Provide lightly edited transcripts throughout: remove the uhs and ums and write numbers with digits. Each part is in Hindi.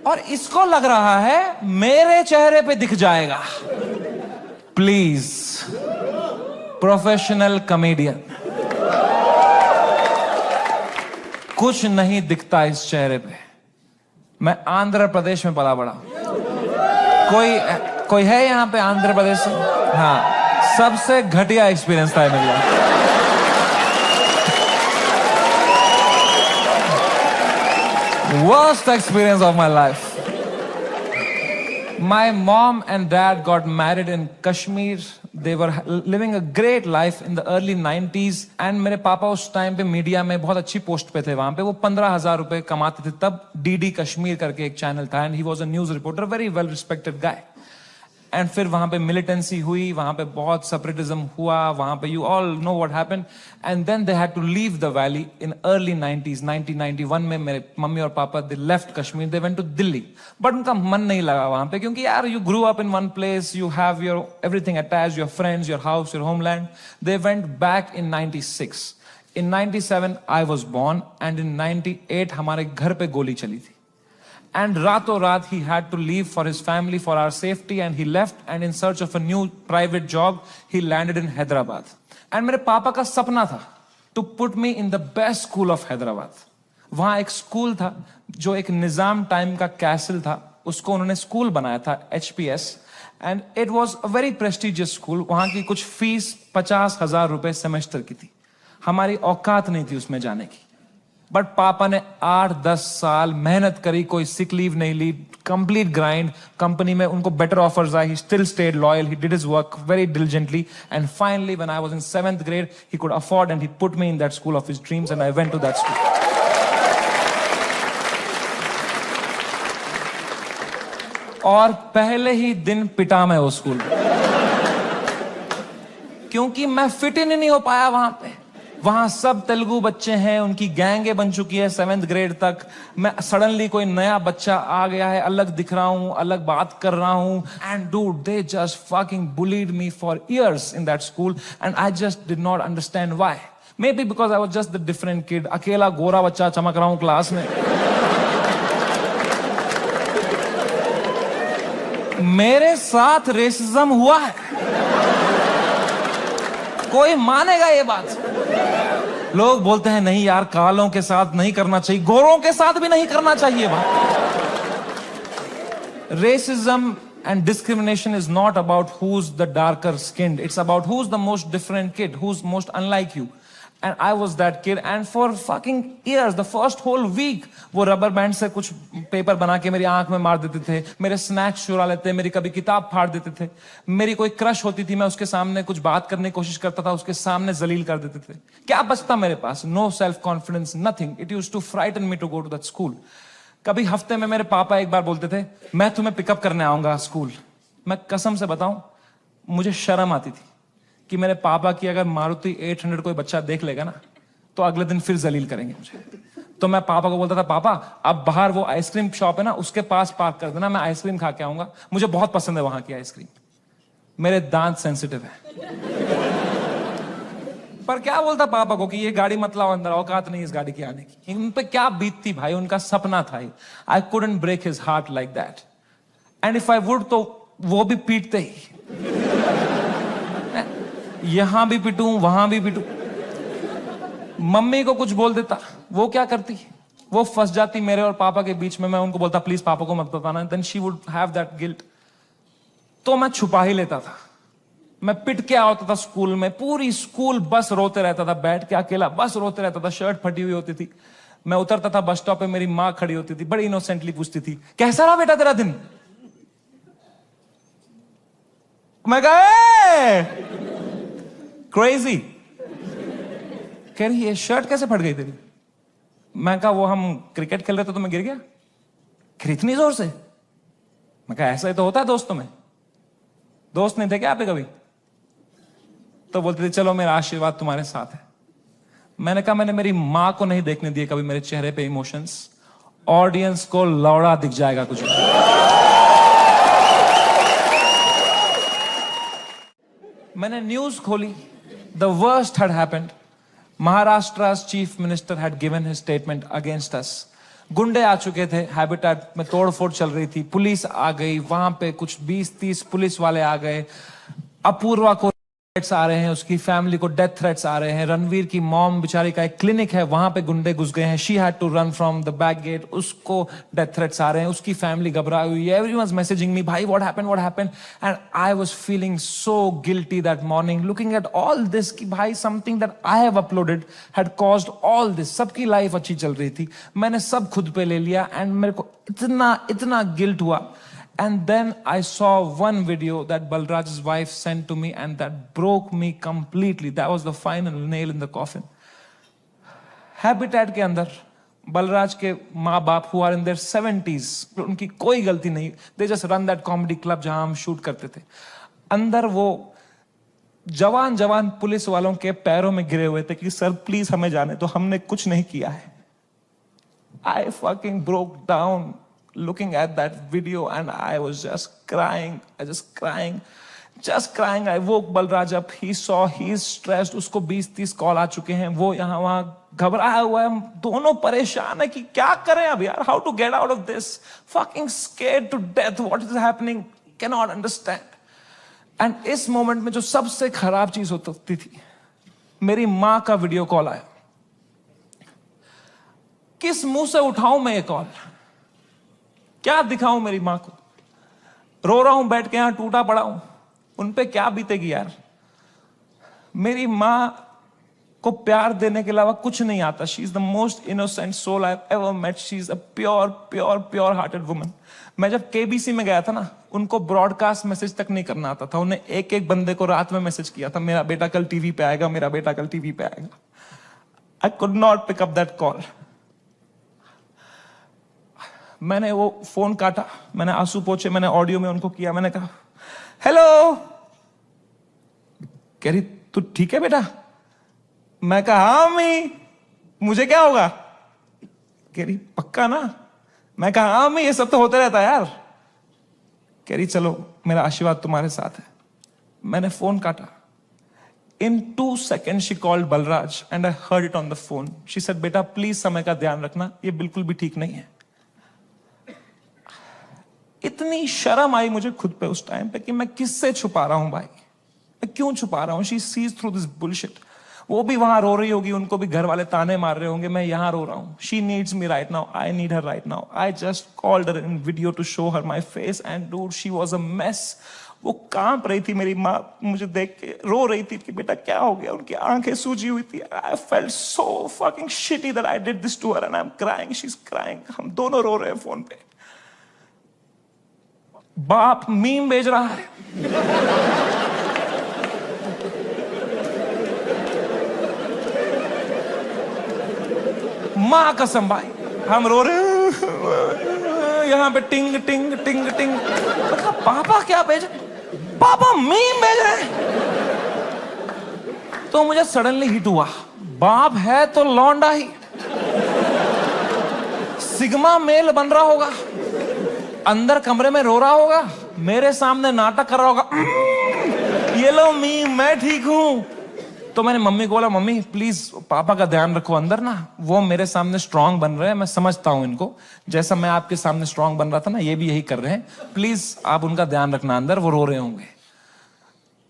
और इसको लग रहा है मेरे चेहरे पे दिख जाएगा। प्लीज, प्रोफेशनल कॉमेडियन, कुछ नहीं दिखता इस चेहरे पे। मैं आंध्र प्रदेश में पला बड़ा। कोई है यहां पे आंध्र प्रदेश से? हाँ, सबसे घटिया एक्सपीरियंस था मेरे लिए। Worst experience of my life. My mom and dad got married in Kashmir. They were living a great life in the early 90s. And मेरे पापा उस टाइम पे मीडिया में बहुत अच्छी पोस्ट पे थे। वहां पे वो 15,000 रुपए कमाते थे। तब DD कश्मीर करके एक चैनल था, and he was a news reporter, very well respected guy. And फिर वहां पे मिलिटेंसी हुई, वहां पे बहुत सेपरेटिज्म हुआ, वहां पे you all know what happened, and then they had to leave the valley in early 90s। 1991 में मेरे मम्मी और पापा they left Kashmir, they went to Delhi. But उनका मन नहीं लगा वहां पे, क्योंकि यार you grew up in one place, you have your everything attached, your friends, your house, your homeland. They went back in 96। In 97 I was born, and in 98 हमारे घर पे गोली चली थी। And rato raat he had to leave for his family, for our safety, and he left, and in search of a new private job he landed in Hyderabad. And मेरे पापा का सपना था to put me in the best school of Hyderabad. वहां एक स्कूल था जो एक निजाम टाइम का कैसल था, उसको उन्होंने स्कूल बनाया था, HPS, and it was a very prestigious school. वहां की कुछ फीस 50,000 रुपए सेमेस्टर की थी। हमारी औकात नहीं थी उसमें जाने की। बट पापा ने 8-10 साल मेहनत करी, कोई सिक लीव नहीं ली, कंप्लीट ग्राइंड। कंपनी में उनको बेटर ऑफर्स आए, he still stayed loyal, he did his work very diligently, and finally when I was in 7th grade he could afford and he put me in that school of his dreams, and I went to that school. और पहले ही दिन पिटा मैं वो स्कूल, क्योंकि मैं फिट इन नहीं हो पाया वहां पे। वहां सब तेलुगु बच्चे हैं, उनकी गैंगे बन चुकी है 7th grade तक। मैं सडनली कोई नया बच्चा आ गया है, अलग दिख रहा हूं, अलग बात कर रहा हूं, and dude they just fucking bullied me for years in that school, and I just did not understand why. May be because I was just the different kid, अकेला गोरा बच्चा चमक रहा हूं क्लास में। मेरे साथ रेसिज्म हुआ है, कोई मानेगा ये बात? लोग बोलते हैं नहीं यार, कालों के साथ नहीं करना चाहिए, गोरों के साथ भी नहीं करना चाहिए। Racism and discrimination is not about who's the darker skinned. It's about who's the most different kid, who's most unlike you. And I was that kid. And for fucking years, the first whole week, वो रबर बैंड से कुछ पेपर बना के मेरी आंख में मार देते थे, मेरे स्नैक्स चुरा लेते, मेरी कभी किताब फाड़ देते थे। मेरी कोई क्रश होती थी, मैं उसके सामने कुछ बात करने की कोशिश करता था, उसके सामने जलील कर देते थे। क्या बचता मेरे पास? No self confidence, nothing. It used to frighten me to go to that school. कभी हफ्ते में मेरे पापा एक बार बोलते थे, मैं तुम्हें पिकअप करने आऊंगा स्कूल। मैं कसम से बताऊं, मुझे शर्म आती थी कि मेरे पापा की अगर मारुति 800 कोई बच्चा देख लेगा ना, तो अगले दिन फिर जलील करेंगे मुझे। तो मैं पापा को बोलता था, पापा अब बाहर वो आइसक्रीम शॉप है ना, उसके पास पार्क कर देना, मैं आइसक्रीम खा के आऊंगा, मुझे बहुत पसंद है वहां की आइसक्रीम। मेरे दांत सेंसिटिव है। पर क्या बोलता पापा को कि ये गाड़ी मत लाओ अंदर, औकात नहीं इस गाड़ी की आने की। उन पे क्या बीतती भाई, उनका सपना था। I couldn't break his heart like that, and if I would तो वो भी पीटते ही, यहां भी पिटूं वहां भी पिटूं। मम्मी को कुछ बोल देता, वो क्या करती, वो फंस जाती मेरे और पापा के बीच में। मैं उनको बोलता प्लीज पापा को मत बताना, then she would have that guilt. तो मैं छुपा ही लेता था। मैं पिट के आता था स्कूल में, पूरी स्कूल बस रोते रहता था, बैठ के अकेला बस रोते रहता था, शर्ट फटी हुई होती थी। मैं उतरता था बस स्टॉप पे, मेरी माँ खड़ी होती थी, बड़ी इनोसेंटली पूछती थी, कैसा रहा बेटा तेरा दिन? मैं कहा क्रेजी। कह रही ये शर्ट कैसे फट गई तेरी? मैं कहा वो हम क्रिकेट खेल रहे थे तो मैं गिर गया। फिर इतनी जोर से? मैं कहा ऐसा ही तो होता है दोस्तों में। दोस्त नहीं थे क्या आप कभी? तो बोलते थे चलो मेरा आशीर्वाद तुम्हारे साथ है। मैंने कहा मैंने मेरी मां को नहीं देखने दिए कभी मेरे चेहरे पे इमोशंस। ऑडियंस को लौड़ा दिख जाएगा कुछ। मैंने न्यूज खोली, the worst had happened. Maharashtra's chief minister had given his statement against us. गुंडे आ चुके थे, हैबिटेट में तोड़फोड़ चल रही थी, पुलिस आ गई, वहां पे कुछ 20-30 पुलिस वाले आ गए, अपूर्वा को थ्रेट्स आ रहे हैं, उसकी फैमिली को डेथ थ्रेट्स आ रहे हैं, रणवीर की मॉम बेचारी का एक क्लिनिक है, वहां पे गुंडे घुस गए हैं, she had to run from the back gate, उसको डेथ थ्रेट्स आ रहे हैं, उसकी फैमिली घबराई हुई है, एवरीवनस मैसेजिंग मी, भाई what happened, and I was feeling so guilty that morning, looking at all this कि भाई something that I have uploaded had caused all this. सबकी लाइफ अच्छी चल रही थी, मैंने सब खुद पे ले लिया, एंड मेरे को इतना गिल्ट हुआ। And then I saw one video that Balraj's wife sent to me, and that broke me completely. That was the final nail in the coffin. Habitat के अंदर बलराज के माँ बाप who are in their 70s, उनकी कोई गलती नहीं, they just run that comedy club जहां हम शूट करते थे। अंदर वो जवान पुलिस वालों के पैरों में गिरे हुए थे कि सर प्लीज हमें जाने दो, हमने कुछ नहीं किया है। I fucking broke down looking at that video, and I was just crying. I woke Balraj up. He saw he's stressed. उसको 20-30 कॉल आ चुके हैं, वो यहाँ वहां घबराया हुआ है, हम दोनों परेशान है कि क्या करें अब यार, how to get out of this, fucking scared to death, what is happening, cannot understand. And इस मोमेंट में जो सबसे खराब चीज होती थी, मेरी माँ का वीडियो कॉल आया। किस मुंह से उठाऊं मैं ये कॉल, क्या दिखाऊं मेरी मां को, रो रहा हूं बैठ के यहां टूटा पड़ा हूं, उन पे क्या बीतेगी यार। मेरी मां को प्यार देने के अलावा कुछ नहीं आता। She is the most innocent soul I have ever met. She is a pure hearted woman. मैं जब केबीसी में गया था ना, उनको ब्रॉडकास्ट मैसेज तक नहीं करना आता था, उन्हें एक बंदे को रात में मैसेज किया था, मेरा बेटा कल टीवी पे आएगा, मेरा बेटा कल टीवी पे आएगा। I could not pick up that call. मैंने वो फोन काटा, मैंने आंसू पोंछे, मैंने ऑडियो में उनको किया, मैंने कहा हेलो। कह रही तू ठीक है बेटा? मैं कहा हाँ अम्मी, मुझे क्या होगा? कह रही पक्का ना? मैं कहा हाँ अम्मी, ये सब तो होता रहता है यार। कह रही चलो मेरा आशीर्वाद तुम्हारे साथ है। मैंने फोन काटा। In 2 seconds she called Balraj and I heard it on the phone. She said बेटा प्लीज समय का ध्यान रखना, ये बिल्कुल भी ठीक नहीं है। इतनी शर्म आई मुझे खुद पे उस टाइम पे कि मैं किससे छुपा रहा हूं भाई, मैं क्यों छुपा रहा हूं। She sees through this bullshit. वो भी वहां रो रही होगी, उनको भी घर वाले ताने मार रहे होंगे, मैं यहां रो रहा हूं। She needs me right now, I need her right now. I just called her in video to show her my face and dude she was a mess. वो कांप रही थी, मेरी माँ मुझे देख के रो रही थी कि बेटा क्या हो गया, उनकी आंखें सूजी हुई थी। I felt so fucking shitty that I did this to her and I am crying, she is crying. हम दोनों रो रहे हैं फोन पे। बाप मीम भेज रहा है, मां कसम भाई हम रो रहे हैं यहां पे टिंग टिंग टिंग टिंग। पापा क्या भेज रहे? पापा मीम भेज रहे हैं। तो मुझे सडनली हिट हुआ, बाप है तो लौंडा ही, सिग्मा मेल बन रहा होगा, अंदर कमरे में रो रहा होगा, मेरे सामने नाटक कर रहा होगा, ये लो मीम मैं ठीक हूं। तो मैंने मम्मी को बोला मम्मी प्लीज पापा का ध्यान रखो अंदर ना, वो मेरे सामने स्ट्रांग बन रहे हैं, मैं समझता हूं इनको, जैसा मैं आपके सामने स्ट्रांग बन रहा था ना, ये भी यही कर रहे हैं, प्लीज आप उनका ध्यान रखना अंदर, वो रो रहे होंगे।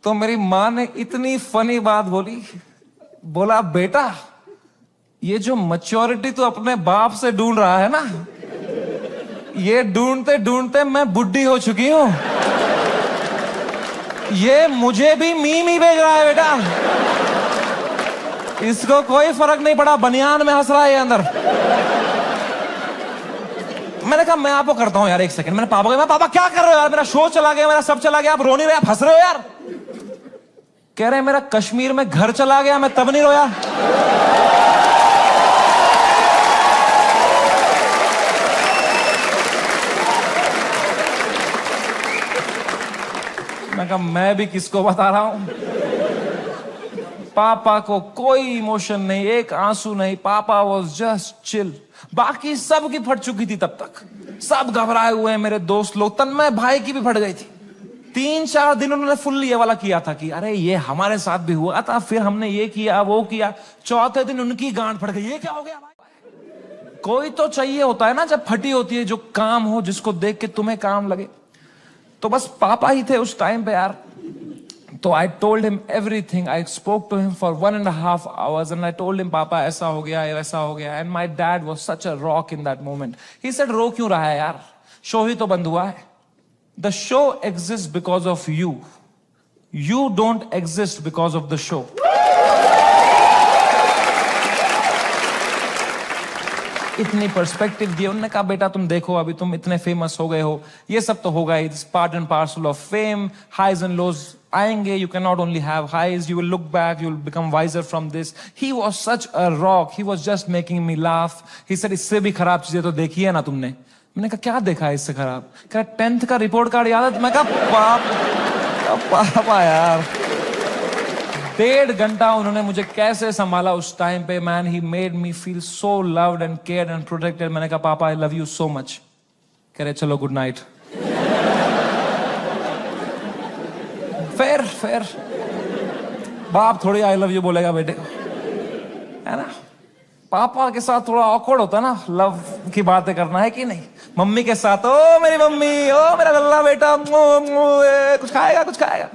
तो मेरी माँ ने इतनी फनी बात बोली, बोला बेटा ये जो मैच्योरिटी तू अपने बाप से ढूंढ रहा है ना, ये ढूंढते ढूंढते मैं बुढ़ी हो चुकी हूं, ये मुझे भी मीम ही भेज रहा है बेटा, इसको कोई फर्क नहीं पड़ा, बनियान में हंस रहा है ये अंदर। मैंने कहा मैं आपको करता हूं यार, एक सेकंड। मैंने पापा को, मैं पापा क्या कर रहे हो यार, मेरा शो चला गया, मेरा सब चला गया, आप रो नहीं रहे, आप हंस रहे हो यार। कह रहे मेरा कश्मीर में घर चला गया, मैं तब नहीं रोया। मैं कहा मैं भी किसको बता रहा हूं। पापा को कोई इमोशन नहीं, एक आंसू नहीं, पापा वॉज जस्ट चिल। बाकी सब की फट चुकी थी तब तक, सब घबराए हुए हैं मेरे दोस्त लोग, तन्मय भाई की भी फट गई थी। 3-4 दिन उन्होंने फुल ये वाला किया था कि अरे ये हमारे साथ भी हुआ था, फिर हमने ये किया वो किया। चौथे दिन उनकी गांड फट गई, ये क्या हो गया भाई। कोई तो चाहिए होता है ना जब फटी होती है, जो काम हो, जिसको देख के तुम्हें काम लगे। तो बस पापा ही थे उस टाइम पे यार। तो I told him everything. I spoke to him for 1.5 hours and I told him, पापा ऐसा हो गया, ऐसा हो गया। And my dad was such a rock in that moment. He said, रो क्यों रहा है यार, शो ही तो बंद हुआ है। The show exists because of you. You don't exist because of the show. इतनी पर्सपेक्टिव दी। उन्होंने कहा बेटा तुम देखो, अभी तुम इतने फेमस हो गए हो, ये सब तो होगा, it's part and parcel of fame, highs and lows आएंगे, you can not only have highs, you will look back, you will become wiser from this. He was such a rock, he was just making me laugh. He said इससे भी खराब चीजें तो देखी है ना तुमने। मैंने कहा क्या देखा है इससे खराब? कहा 10th का रिपोर्ट कार्ड याद है? मैं कहा पापा यार। 1.5 घंटा उन्होंने मुझे कैसे संभाला उस टाइम पे। Man, he made me feel so loved and cared and protected. मैंने कहा पापा I love you so much. कह रहे चलो गुड नाइट। फिर बाप थोड़ी आई लव यू बोलेगा बेटे को, है ना? पापा के साथ थोड़ा ऑकवर्ड होता ना लव की बातें करना, है कि नहीं? मम्मी के साथ ओ मेरी मम्मी, ओ मेरा लल्ला बेटा, कुछ खाएगा कुछ खाएगा।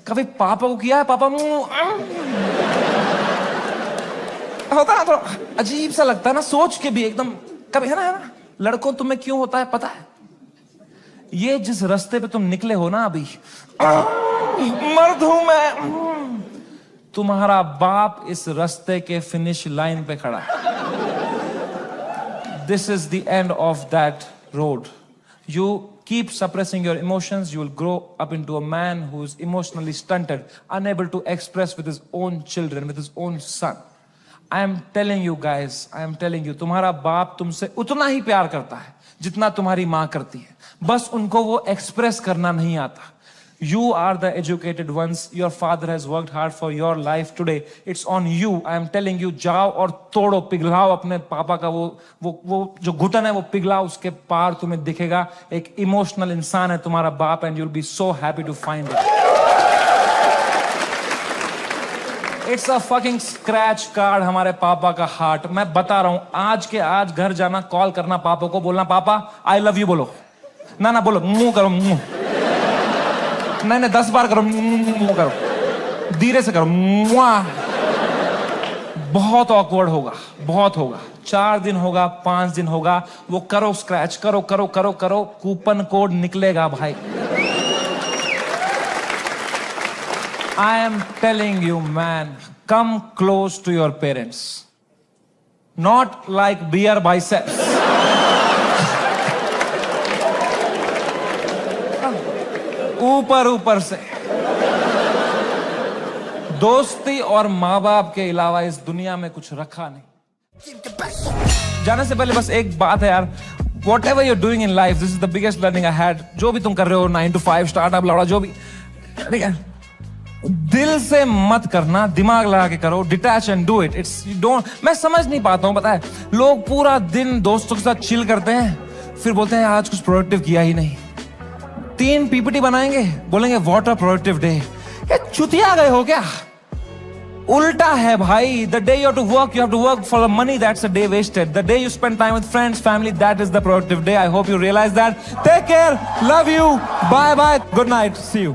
कभी पापा को किया है? पापा होता ना, थोड़ा अजीब सा लगता है ना, सोच के भी एकदम कभी, है ना? लड़कों तुम्हें क्यों होता है पता है? ये जिस रास्ते पे तुम निकले हो ना अभी, मर्द हूं मैं, तुम्हारा बाप इस रास्ते के फिनिश लाइन पे खड़ा है। This is the end of that road. You keep suppressing your emotions, you will grow up into a man who is emotionally stunted, unable to express with his own children, with his own son. I am telling you guys, I am telling you, तुम्हारा बाप तुमसे उतना ही प्यार करता है जितना तुम्हारी माँ करती है, बस उनको वो एक्सप्रेस करना नहीं आता। You are the educated ones. Your father has worked hard for your life today. It's on you. I am telling you, जाओ और तोड़ो, पिघलाओ अपने पापा का वो जो घुटन है, वो पिघलाओ, उसके पार तुम्हें दिखेगा एक इमोशनल इंसान है तुम्हारा बाप, and you'll be so happy to find it. It's a fucking scratch card हमारे पापा का हार्ट। मैं बता रहा हूं, आज के आज घर जाना, कॉल करना पापा को, बोलना पापा आई लव यू बोलो। ना बोलो, मुंह करो, मुंह नहीं 10 बार करो, मुंह करो, धीरे से करो, मुआ। बहुत ऑकवर्ड होगा, बहुत होगा। 4 दिन होगा, 5 दिन होगा, वो करो, स्क्रैच करो करो करो करो, कूपन कोड निकलेगा भाई। I am telling you man, come close to your parents, not like Beer Biceps. ऊपर से दोस्ती और माँ बाप के अलावा इस दुनिया में कुछ रखा नहीं। जाने से पहले बस एक बात है यार, whatever you're doing in life, this is the biggest learning I had. जो भी तुम कर रहे हो, 9 to 5 स्टार्टअप, लौड़ा, जो भी, ठीक है, दिल से मत करना, दिमाग लगा के करो, detach and do it. It's don't, मैं समझ नहीं पाता हूं, पता है, लोग पूरा दिन दोस्तों के साथ चिल करते हैं, फिर बोलते हैं आज कुछ प्रोडक्टिव किया ही नहीं। 3 पीपीटी बनाएंगे, बोलेंगे व्हाट अ प्रोडक्टिव डे। ये चुतिया गए हो क्या? उल्टा है भाई। The day you have to work for the money, that's a day wasted. The day you spend time with friends, family, that is the productive day. I hope you realise that. Take care, love you, bye bye, good night, see you.